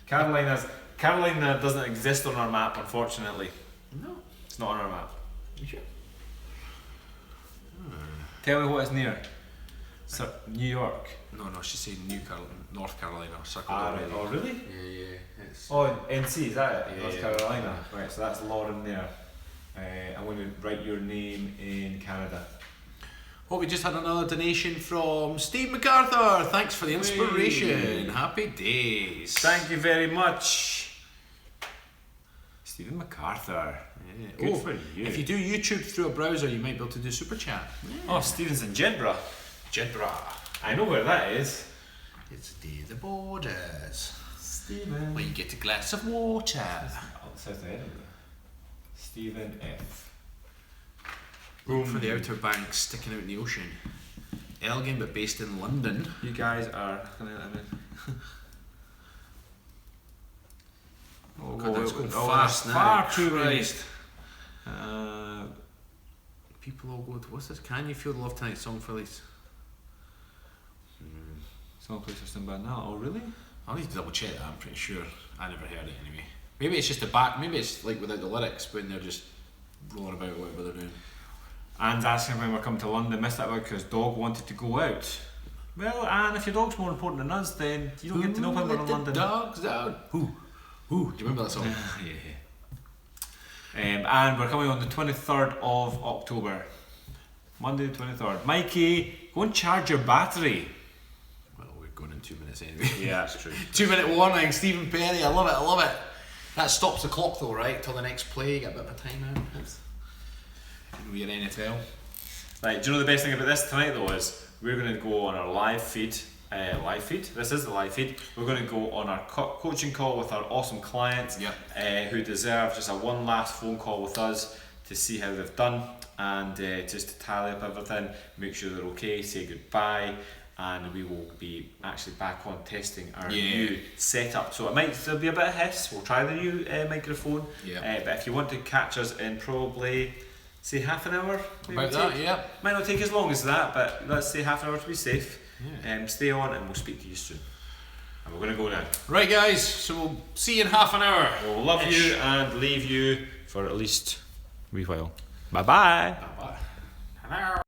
Carolina doesn't exist on our map, unfortunately. No. It's not on our map. You sure? Tell me what is near. New York. No, she's saying North Carolina. Circle Right. Oh, really? Yeah. It's NC, is that it? Yeah, North yeah. Carolina. Right, so that's Lauren there. I'm going to write your name in Canada. Oh, we just had another donation from Steve MacArthur. Thanks for the inspiration. Hey. Happy days. Thank you very much. Stephen MacArthur. Yeah. Good for you. If you do YouTube through a browser, you might be able to do super chat. Yeah. Oh, Stephen's in Jedburgh. I know where that is. It's near the borders. Stephen. Where you get a glass of water. South of Edinburgh. Stephen F. Boom. For the Outer Banks sticking out in the ocean. Elgin, but based in London. You guys are. Oh, God, that's going oh, fast now. Far too Christ. right. People all go to, what's this? Can You Feel the Love Tonight song, Phillies? Some place or something now. Oh, really? I'll need to double check that, I'm pretty sure. I never heard it anyway. Maybe it's just the back, maybe it's like without the lyrics when they're just rolling about whatever they're doing. Anne's asking when we're coming to London. Missed that one because dog wanted to go out. Well, Anne, if your dog's more important than us, then you don't get to know when we're in London. Dogs out. Who? Do you remember that song? Yeah. And we're coming on the 23rd of October. Monday the 23rd. Mikey, go and charge your battery. Well, we're going in 2 minutes anyway. Yeah, that's true. 2 minute warning, Stephen Perry. I love it. That stops the clock though, right? Till the next play, get a bit of a time out. We're NFL. Right, do you know the best thing about this tonight though is we're going to go on our live feed. This is the live feed. We're going to go on our coaching call with our awesome clients who deserve just a one last phone call with us to see how they've done and just to tally up everything, make sure they're okay, say goodbye, and we will be actually back on testing our new setup. So it might still be a bit of hiss. We'll try the new microphone, but if you want to catch us in probably say half an hour, about that, might not take as long as that, but let's say half an hour to be safe. Stay on and we'll speak to you soon. And we're going to go now. Right guys, so we'll see you in half an hour. We'll love you and leave you for at least a wee while. Bye bye. Hello.